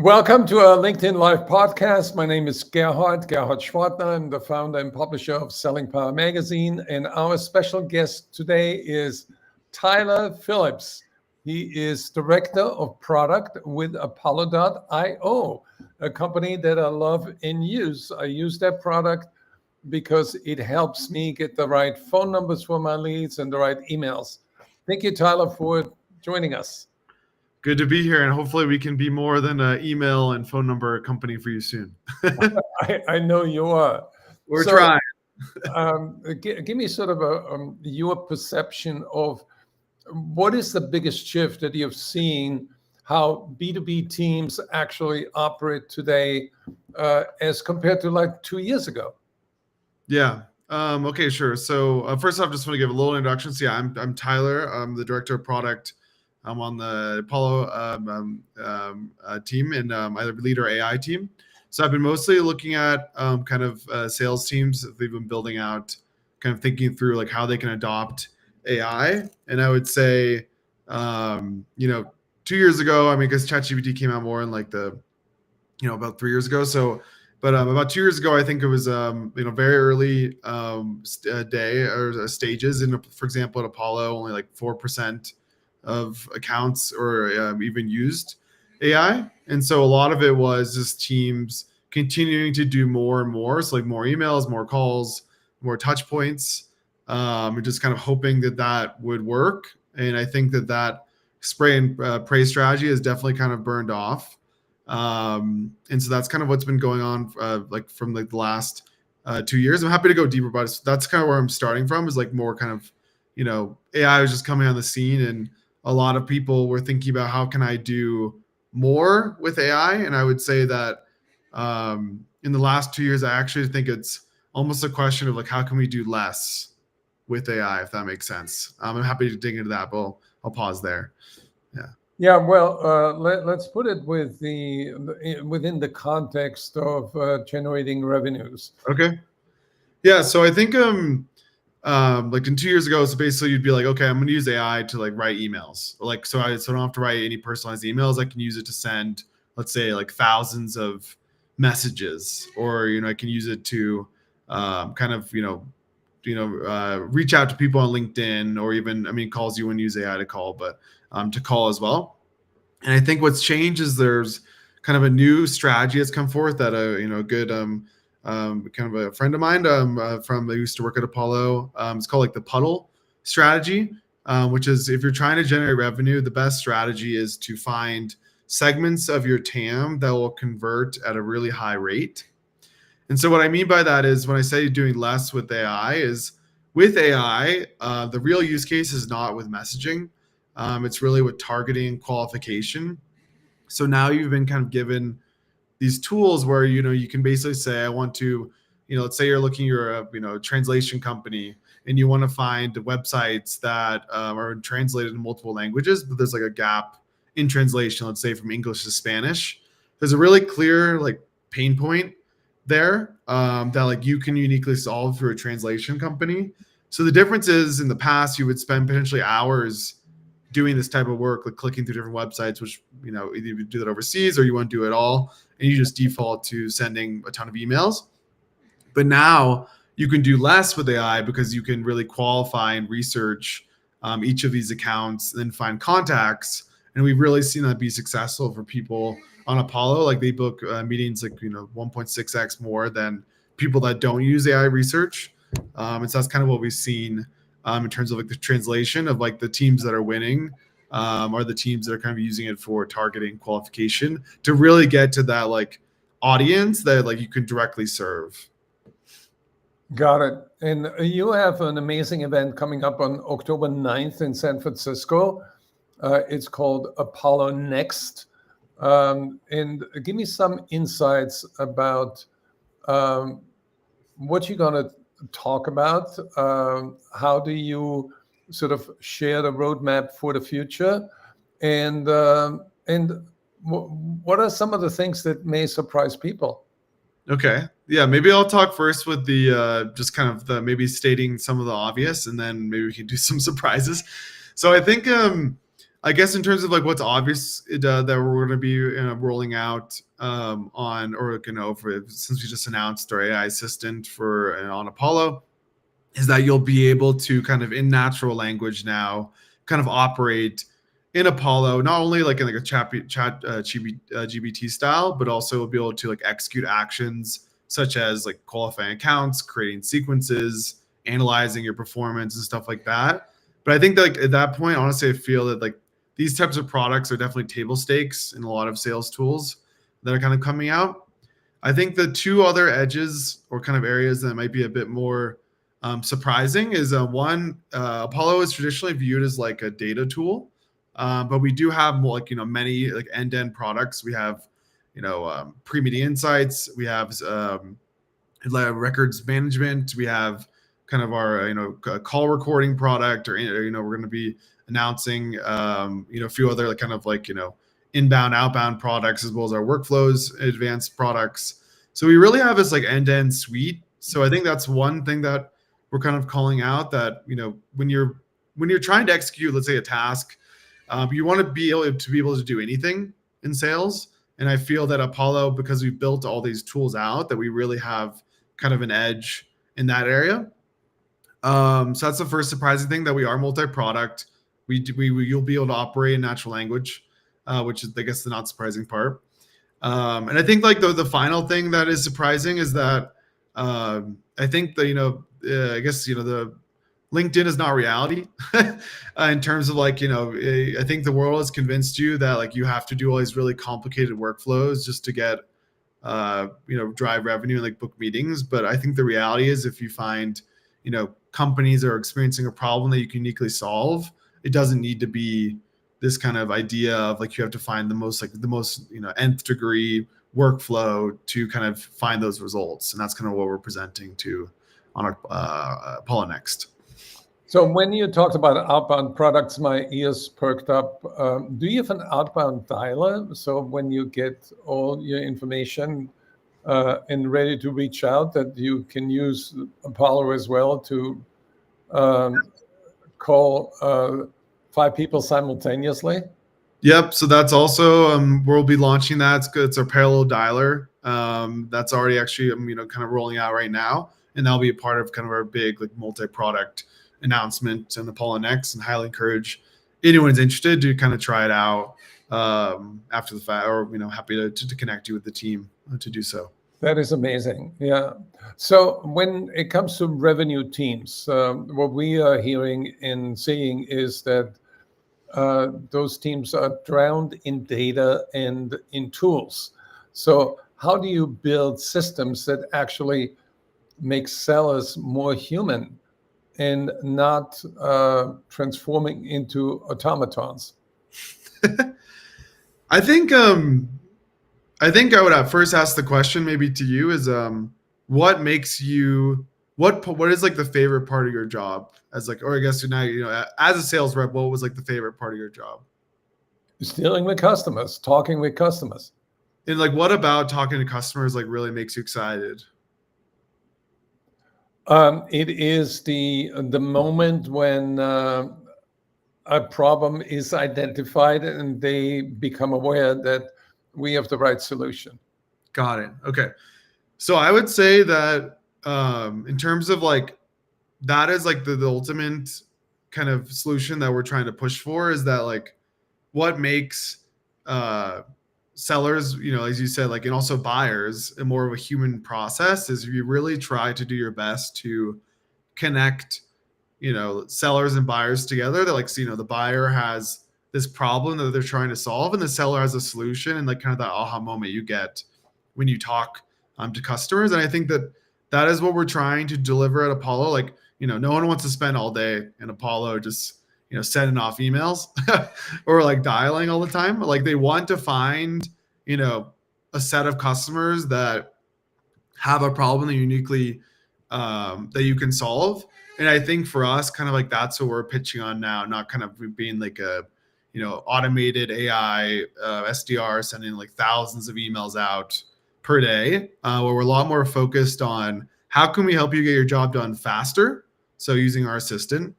Welcome to our LinkedIn Live podcast. My name is Gerhard Schwartner. I'm the founder and publisher of Selling Power Magazine. And our special guest today is Tyler Phillips. He is director of product with Apollo.io, a company that I love and use. I use that product because it helps me get the right phone numbers for my leads and the right emails. Thank you, Tyler, for joining us. Good to be here, and hopefully we can be more than an email and phone number company for you soon. I know you are. We're trying. Give me sort of your perception of what is the biggest shift that you've seen, how B2B teams actually operate today as compared to like 2 years ago? Yeah. Okay, sure. So first off, just want to give a little introduction. So yeah, I'm Tyler. I'm the director of product. I'm on the Apollo team, and I lead our AI team. So I've been mostly looking at sales teams that they've been building out, kind of thinking through like how they can adopt AI. And I would say, 2 years ago, because ChatGPT came out more in like about 3 years ago. So, but about 2 years ago, I think it was very early day or stages. And for example, at Apollo, only like 4% of accounts or even used AI. And so a lot of it was just teams continuing to do more and more. So like more emails, more calls, more touch points, and just kind of hoping that would work. And I think that spray and pray strategy is definitely kind of burned off. And so that's kind of what's been going on from the last 2 years. I'm happy to go deeper, but that's kind of where I'm starting from, is like more kind of, AI was just coming on the scene, and a lot of people were thinking about how can I do more with AI. And I would say that in the last 2 years, I actually think it's almost a question of like, how can we do less with AI, if that makes sense. I'm happy to dig into that, but I'll pause there. Yeah. Yeah, well, let's put it within the context of generating revenues. Okay. Yeah, so I think like in 2 years ago, so basically you'd be like, okay, I'm going to use AI to like write emails. Like, so I don't have to write any personalized emails. I can use it to send, let's say, like thousands of messages, or, I can use it to reach out to people on LinkedIn, or even, calls, you wouldn't use AI to call, but to call as well. And I think what's changed is there's kind of a new strategy that's come forth that a good kind of a friend of mine I used to work at Apollo. It's called like the puddle strategy, which is, if you're trying to generate revenue, the best strategy is to find segments of your TAM that will convert at a really high rate. And so what I mean by that is, when I say doing less with AI, is with AI, the real use case is not with messaging. It's really with targeting, qualification. So now you've been kind of given these tools where, you can basically say, I want to, let's say you're a translation company, and you want to find websites that are translated in multiple languages, but there's like a gap in translation, let's say from English to Spanish. There's a really clear like pain point there that like you can uniquely solve through a translation company. So the difference is, in the past, you would spend potentially hours doing this type of work, like clicking through different websites, which, either you do that overseas or you want to do it all, and you just default to sending a ton of emails. But now you can do less with AI, because you can really qualify and research each of these accounts, and then find contacts. And we've really seen that be successful for people on Apollo. Like, they book meetings like 1.6x more than people that don't use AI research. And so that's kind of what we've seen in terms of like the translation of like the teams that are winning are the teams that are kind of using it for targeting, qualification, to really get to that like audience that like you can directly serve. Got it. And you have an amazing event coming up on October 9th in San Francisco. It's called Apollo Next. And give me some insights about what you're going to talk about. How do you sort of share the roadmap for the future? And what are some of the things that may surprise people? Okay. Yeah, maybe I'll talk first with the just kind of the maybe stating some of the obvious, and then maybe we can do some surprises. So I think I guess in terms of like what's obvious that we're going to be rolling out on, or since we just announced our AI assistant for on Apollo, is that you'll be able to kind of in natural language now kind of operate in Apollo, not only like in like a GBT style, but also be able to like execute actions such as like qualifying accounts, creating sequences, analyzing your performance and stuff like that. But I think that like at that point, honestly, I feel that like these types of products are definitely table stakes in a lot of sales tools that are kind of coming out. I think the two other edges or kind of areas that might be a bit more surprising is one, Apollo is traditionally viewed as like a data tool, but we do have more like many like end-to-end products. We have pre-media insights, we have records management, we have kind of our call recording product, or we're going to be announcing a few other like kind of like inbound outbound products, as well as our workflows advanced products. So we really have this like end-to-end suite. So I think that's one thing that we're kind of calling out, that when you're trying to execute, let's say, a task, you want to be able to do anything in sales. And I feel that Apollo, because we built all these tools out, that we really have kind of an edge in that area. So that's the first surprising thing, that we are multi-product. You'll be able to operate in natural language, which is, I guess, the not surprising part. And I think like the final thing that is surprising is that I think that I guess the LinkedIn is not reality in terms of like I think the world has convinced you that like you have to do all these really complicated workflows just to get drive revenue and like book meetings. But I think the reality is, if you find companies are experiencing a problem that you can uniquely solve, it doesn't need to be this kind of idea of like you have to find the most nth degree workflow to kind of find those results. And that's kind of what we're presenting to on our Apollo Next. So when you talked about outbound products, my ears perked up. Do you have an outbound dialer? So when you get all your information and ready to reach out, that you can use Apollo as well to call 5 people simultaneously? Yep. So that's also we'll be launching that. It's good. It's our parallel dialer. That's already actually kind of rolling out right now, and that'll be a part of kind of our big like multi-product announcement in Apollo Next. And highly encourage anyone who's interested to kind of try it out after the fact, or happy to connect you with the team to do so. That is amazing. Yeah. So when it comes to revenue teams, what we are hearing and seeing is that those teams are drowned in data and in tools. So how do you build systems that actually make sellers more human and not transforming into automatons? I think I would first ask the question maybe to you is what makes you what is like the favorite part of your job as like, or I guess now as a sales rep, what was like the favorite part of your job? Dealing with customers, talking with customers. And like, what about talking to customers like really makes you excited? It is the moment when a problem is identified and they become aware that we have the right solution. Got it. Okay. So I would say that in terms of like, that is like the ultimate kind of solution that we're trying to push for, is that like what makes sellers, as you said, like, and also buyers, a more of a human process, is you really try to do your best to connect sellers and buyers together. That like, so, the buyer has this problem that they're trying to solve, and the seller has a solution, and like kind of that aha moment you get when you talk to customers. And I think that is what we're trying to deliver at Apollo. Like, no one wants to spend all day in Apollo just sending off emails or like dialing all the time. Like, they want to find a set of customers that have a problem that uniquely that you can solve. And I think for us, kind of like that's what we're pitching on now, not kind of being like a automated AI SDR sending like thousands of emails out per day, where we're a lot more focused on how can we help you get your job done faster. So using our assistant,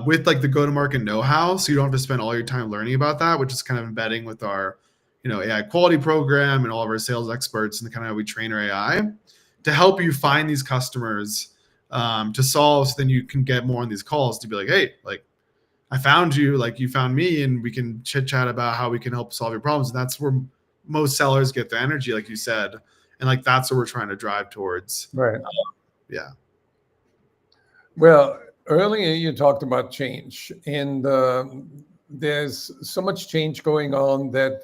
with like the go-to-market know-how, so you don't have to spend all your time learning about that, which is kind of embedding with our, AI quality program and all of our sales experts and the kind of how we train our AI to help you find these customers to solve. So then you can get more on these calls to be like, hey, like I found you, like you found me, and we can chit chat about how we can help solve your problems. And that's where most sellers get their energy, like you said, and like that's what we're trying to drive towards. Right. Yeah. Well, earlier you talked about change, and there's so much change going on that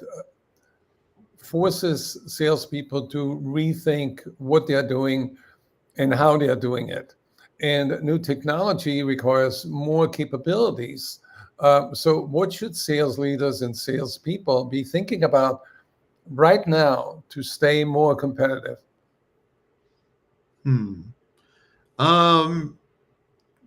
forces salespeople to rethink what they're doing and how they're doing it. And new technology requires more capabilities. So, what should sales leaders and salespeople be thinking about right now to stay more competitive?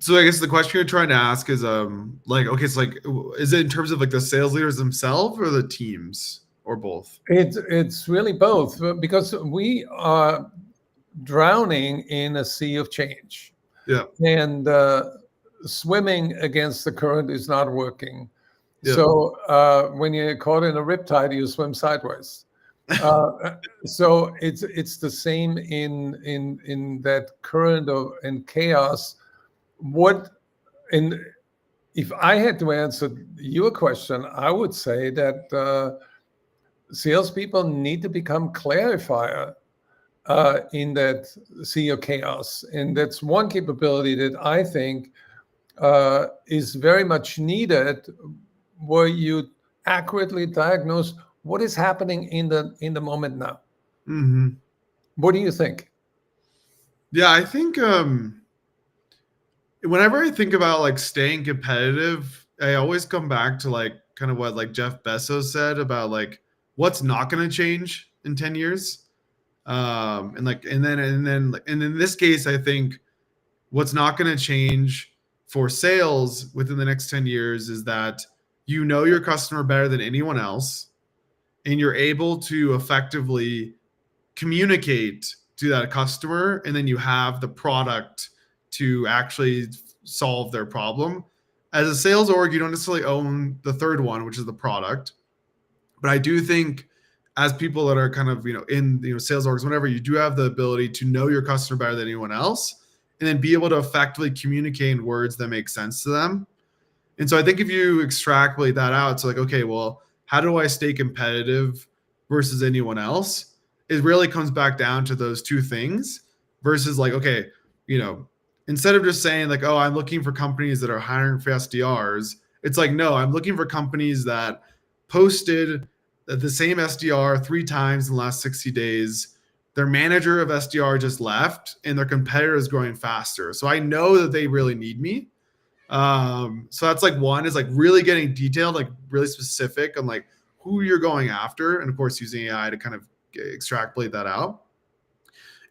So I guess the question you're trying to ask is like, okay, it's like, is it in terms of like the sales leaders themselves or the teams or both? It's really both because we are drowning in a sea of change, Yeah. and swimming against the current is not working. Yeah. So when you're caught in a riptide, you swim sideways. So it's the same in that current of and chaos. What and if I had to answer your question, I would say that salespeople need to become clarifier in that sea of chaos, and that's one capability that I think is very much needed, where you accurately diagnose what is happening in the moment now. Mm-hmm. What do you think? Yeah, I think whenever I think about like staying competitive, I always come back to like kind of what like Jeff Bezos said about like what's not going to change in 10 years. And in this case, I think what's not going to change for sales within the next 10 years is that you know your customer better than anyone else, and you're able to effectively communicate to that customer, and then you have the product to actually solve their problem. As a sales org, you don't necessarily own the third one, which is the product. But I do think as people that are kind of, in, sales orgs, whatever, you do have the ability to know your customer better than anyone else and then be able to effectively communicate in words that make sense to them. And so I think if you extrapolate that out, it's like, okay, well, how do I stay competitive versus anyone else? It really comes back down to those two things versus like, okay, instead of just saying like, oh, I'm looking for companies that are hiring for SDRs, it's like, no, I'm looking for companies that posted the same SDR 3 times in the last 60 days. Their manager of SDR just left and their competitor is growing faster. So I know that they really need me. So that's like one is like really getting detailed, like really specific on like who you're going after. And of course, using AI to kind of extrapolate that out.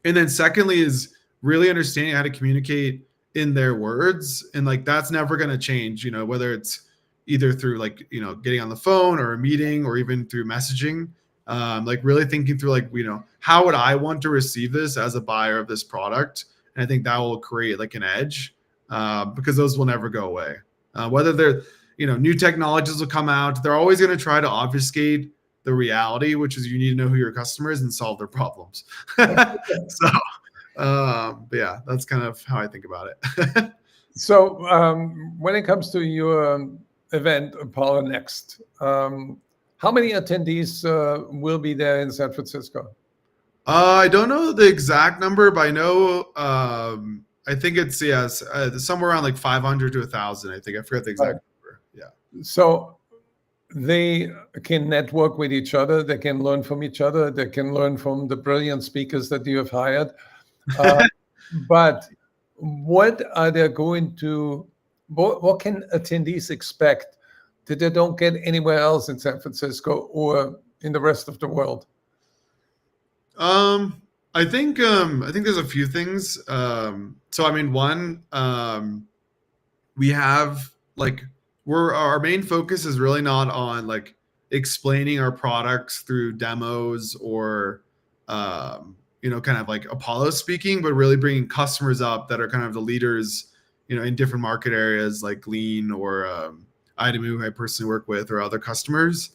And then secondly is really understanding how to communicate in their words. And like, that's never going to change, whether it's either through like, getting on the phone or a meeting or even through messaging, like really thinking through like, how would I want to receive this as a buyer of this product? And I think that will create like an edge because those will never go away. Whether they're, new technologies will come out, they're always going to try to obfuscate the reality, which is you need to know who your customer is and solve their problems. So, but yeah, that's kind of how I think about it. So when it comes to your event, Apollo Next, how many attendees will be there in San Francisco? I don't know the exact number, but I know I think it's somewhere around like 500 to 1,000. I think I forgot the exact number. Yeah. So they can network with each other. They can learn from each other. They can learn from the brilliant speakers that you have hired. But what are they going to? What can attendees expect that they don't get anywhere else in San Francisco or in the rest of the world? I think there's a few things. So I mean, one, we have like our main focus is really not on like explaining our products through demos or kind of like Apollo speaking, but really bringing customers up that are kind of the leaders in different market areas like Lean or Idamu, who I personally work with, or other customers,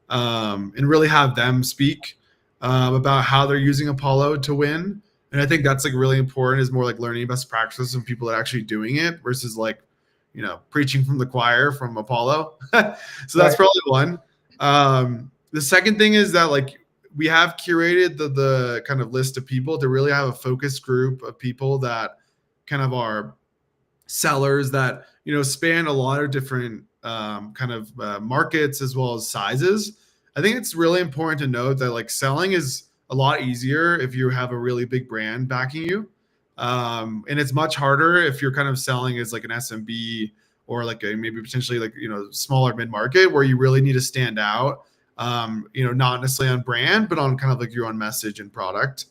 and really have them speak about how they're using Apollo to win. And I think that's like really important, is more like learning best practices from people that are actually doing it versus like, preaching from the choir from Apollo. So that's probably one. The second thing is that like we have curated the kind of list of people to really have a focus group of people that kind of are sellers that span a lot of different kind of markets as well as sizes. I think it's really important to note that like selling is a lot easier if you have a really big brand backing you, and it's much harder if you're kind of selling as like an SMB or like a maybe potentially like smaller mid market where you really need to stand out. Not necessarily on brand, but on kind of like your own message and product.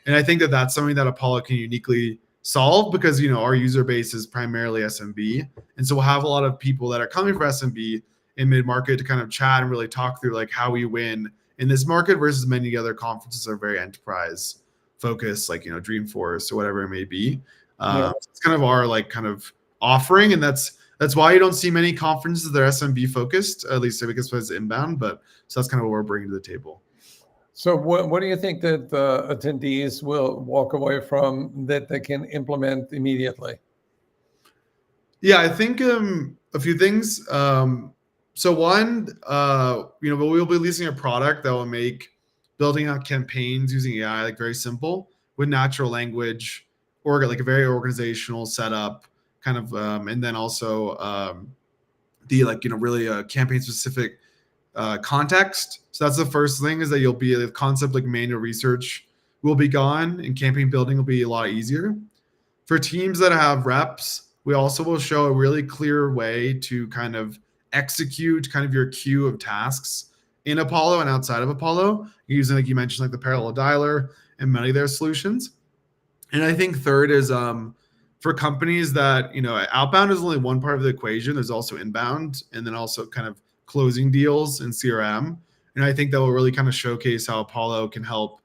And I think that that's something that Apollo can uniquely solve because our user base is primarily SMB, and so we'll have a lot of people that are coming from SMB in mid market to kind of chat and really talk through like how we win in this market versus many other conferences are very enterprise focused, like Dreamforce or whatever it may be. It's kind of our like kind of offering, and that's why you don't see many conferences that are SMB focused, at least because it's inbound. But so that's kind of what we're bringing to the table. So what do you think that the attendees will walk away from that they can implement immediately? Yeah, I think a few things. So one, we'll be releasing a product that will make building out campaigns using AI like very simple with natural language, or like a very organizational setup kind of, and then also the like really campaign specific context. So that's the first thing, is that you'll be the concept like manual research will be gone and campaign building will be a lot easier. For teams that have reps, we also will show a really clear way to kind of execute kind of your queue of tasks in Apollo and outside of Apollo, using, like you mentioned, like the parallel dialer and many of their solutions. And I think third is for companies that, outbound is only one part of the equation. There's also inbound, and then also kind of closing deals in CRM. And I think that will really kind of showcase how Apollo can help,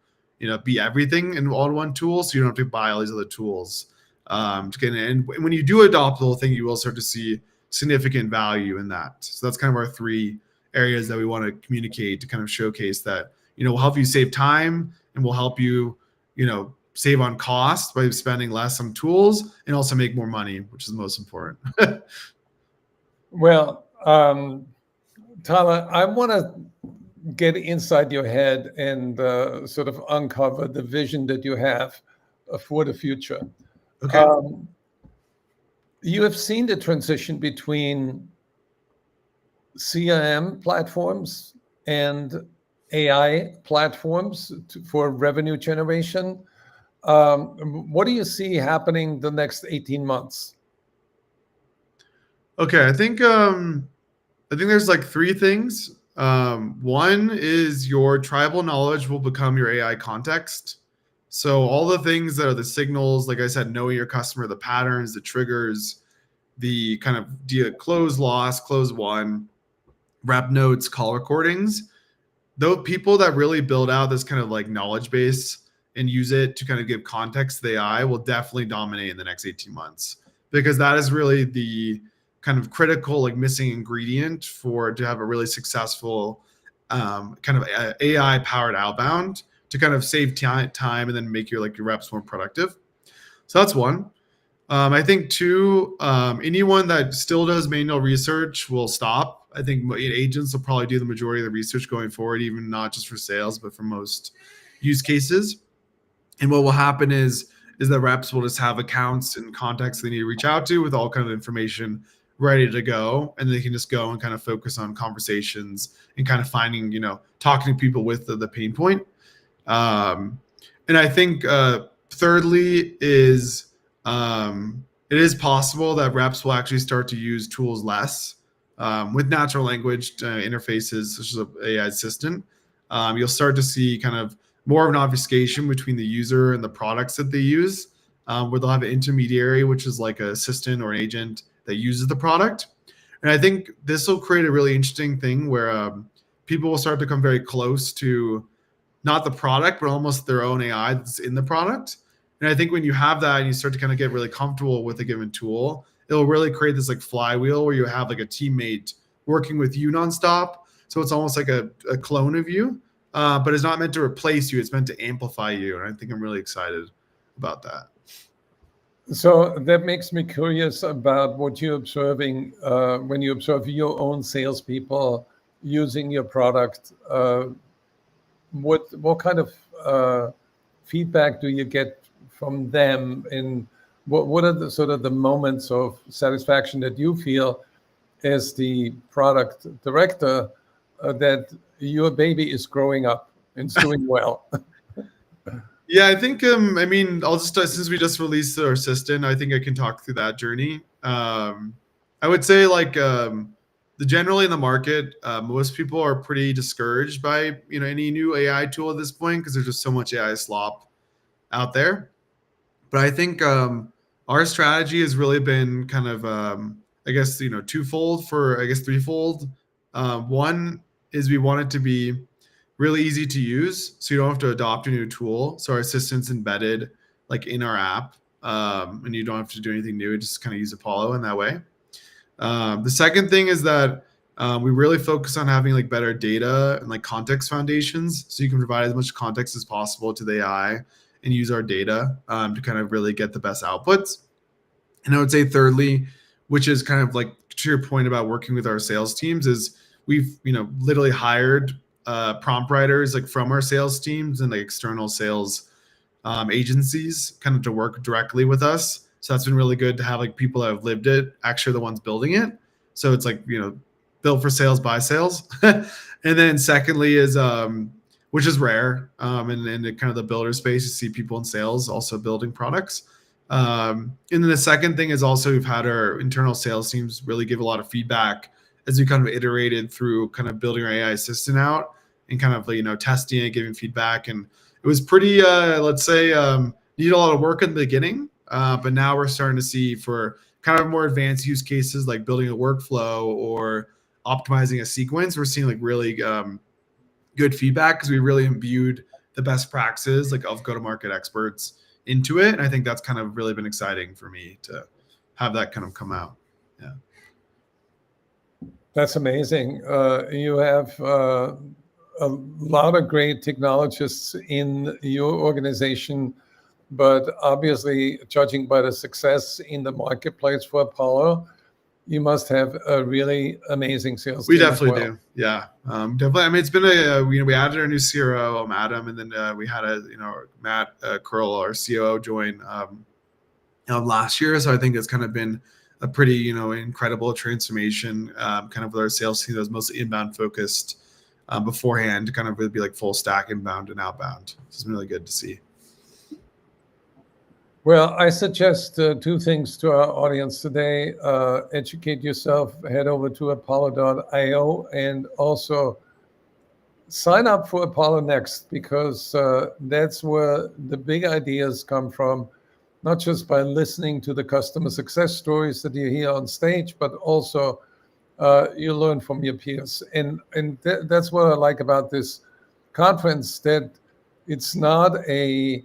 be everything in all one tool. So you don't have to buy all these other tools to get in. And when you do adopt the whole thing, you will start to see significant value in that. So that's kind of our three areas that we want to communicate to kind of showcase that, will help you save time and will help you, save on cost by spending less on tools and also make more money, which is the most important. Well, Tyler, I want to get inside your head and sort of uncover the vision that you have for the future. Okay. You have seen the transition between CRM platforms and AI platforms for revenue generation. What do you see happening the next 18 months? Okay, I think there's like three things. One is your tribal knowledge will become your AI context. So all the things that are the signals, like I said, knowing your customer, the patterns, the triggers, the kind of close loss, close one, rep notes, call recordings, those people that really build out this kind of like knowledge base and use it to kind of give context to the AI will definitely dominate in the next 18 months, because that is really the kind of critical like missing ingredient to have a really successful kind of AI powered outbound to kind of save time and then make your reps more productive. So that's one. I think two, anyone that still does manual research will stop. I think agents will probably do the majority of the research going forward, even not just for sales, but for most use cases. And what will happen is that reps will just have accounts and contacts they need to reach out to with all kind of information ready to go. And they can just go and kind of focus on conversations and kind of finding, talking to people with the pain point. And I think thirdly is it is possible that reps will actually start to use tools less with natural language interfaces, such as an AI assistant. You'll start to see kind of more of an obfuscation between the user and the products that they use, where they'll have an intermediary, which is like an assistant or an agent that uses the product. And I think this will create a really interesting thing where people will start to come very close to not the product, but almost their own AI that's in the product. And I think when you have that and you start to kind of get really comfortable with a given tool, it'll really create this like flywheel where you have like a teammate working with you nonstop. So it's almost like a clone of you, but it's not meant to replace you. It's meant to amplify you. And I think I'm really excited about that. So that makes me curious about what you're observing when you observe your own salespeople using your product. What kind of feedback do you get from them, and what are the sort of the moments of satisfaction that you feel as the product director that your baby is growing up and is doing well? Yeah, I think I mean, I'll just since we just released our assistant, I think I can talk through that journey. I would say like generally in the market, most people are pretty discouraged by any new AI tool at this point because there's just so much AI slop out there. But I think our strategy has really been kind of I guess twofold for I guess threefold. One is we want it to be really easy to use, so you don't have to adopt a new tool. So our assistant's embedded like in our app, and you don't have to do anything new. Just kind of use Apollo in that way. The second thing is that we really focus on having like better data and like context foundations, so you can provide as much context as possible to the AI and use our data to kind of really get the best outputs. And I would say thirdly, which is kind of like to your point about working with our sales teams, is we've literally hired prompt writers like from our sales teams and like external sales agencies kind of to work directly with us. So that's been really good to have like people that have lived it actually the ones building it. So it's like built for sales by sales. And then secondly is which is rare in kind of the builder space to see people in sales also building products. And then the second thing is also we've had our internal sales teams really give a lot of feedback as we kind of iterated through kind of building our AI assistant out and kind of testing it, giving feedback. And it was pretty let's say need a lot of work in the beginning, but now we're starting to see for kind of more advanced use cases like building a workflow or optimizing a sequence, we're seeing like really good feedback because we really imbued the best practices like of go-to-market experts into it. And I think that's kind of really been exciting for me to have that kind of come out. Yeah. That's amazing. You have a lot of great technologists in your organization, but obviously, judging by the success in the marketplace for Apollo, you must have a really amazing sales We team definitely as well. do. Yeah, definitely. I mean, it's been we added our new CRO, Adam, and then we had Matt Curl, our COO, join last year. So I think it's kind of been a pretty incredible transformation, kind of with our sales team that was mostly inbound focused beforehand to kind of really be like full stack inbound and outbound. It's been really good to see. Well, I suggest two things to our audience today. Educate yourself, head over to apollo.io, and also sign up for Apollo Next, because that's where the big ideas come from, not just by listening to the customer success stories that you hear on stage, but also you learn from your peers. And that's what I like about this conference, that it's not a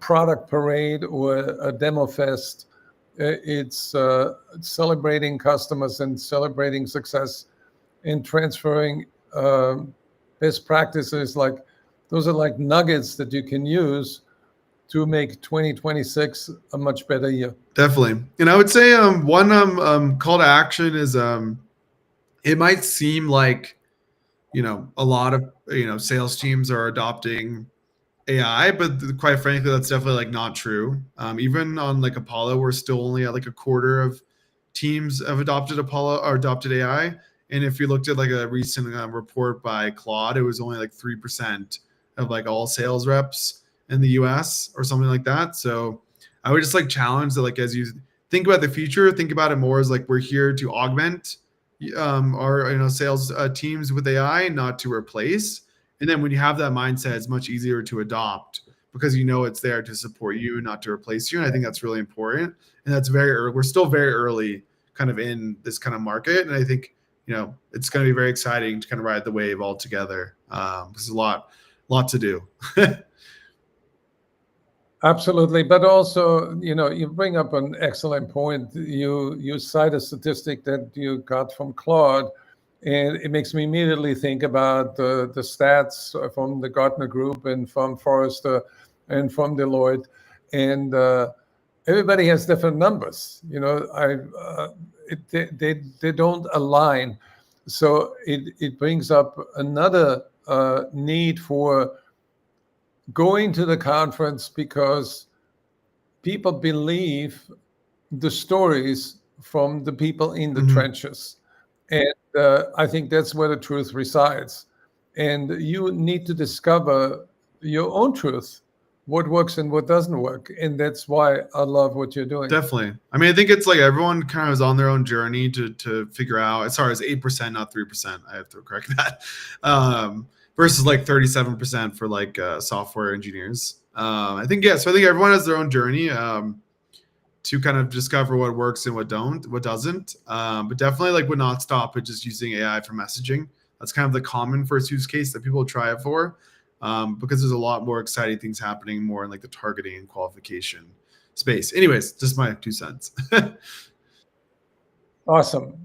product parade or a demo fest. It's celebrating customers and celebrating success and transferring best practices. Like those are like nuggets that you can use to make 2026 a much better year. Definitely. And I would say one call to action is it might seem like a lot of sales teams are adopting AI, but quite frankly, that's definitely like not true. Even on like Apollo, we're still only at like a quarter of teams have adopted Apollo or adopted AI. And if you looked at like a recent report by Claude, it was only like 3% of like all sales reps in the US or something like that. So I would just like challenge that, like, as you think about the future, think about it more as like we're here to augment our sales teams with AI, not to replace. And then when you have that mindset, it's much easier to adopt because it's there to support you, not to replace you. And I think that's really important. And that's very early. We're still very early kind of in this kind of market. And I think, it's going to be very exciting to kind of ride the wave all together. There's a lot to do. Absolutely, but also, you bring up an excellent point. You cite a statistic that you got from Claude, and it makes me immediately think about the stats from the Gartner Group and from Forrester and from Deloitte, and everybody has different numbers. They don't align, so it brings up another need for going to the conference because people believe the stories from the people in the Mhm. trenches. And I think that's where the truth resides. And you need to discover your own truth, what works and what doesn't work. And that's why I love what you're doing. Definitely. I mean, I think it's like everyone kind of is on their own journey to figure out. Sorry, it's 8%, not 3%. I have to correct that. Versus like 37% for like software engineers. I think yeah. So I think everyone has their own journey to kind of discover what works and what doesn't. But definitely like would not stop at just using AI for messaging. That's kind of the common first use case that people try it for, because there's a lot more exciting things happening more in like the targeting and qualification space. Anyways, just my 2 cents. Awesome.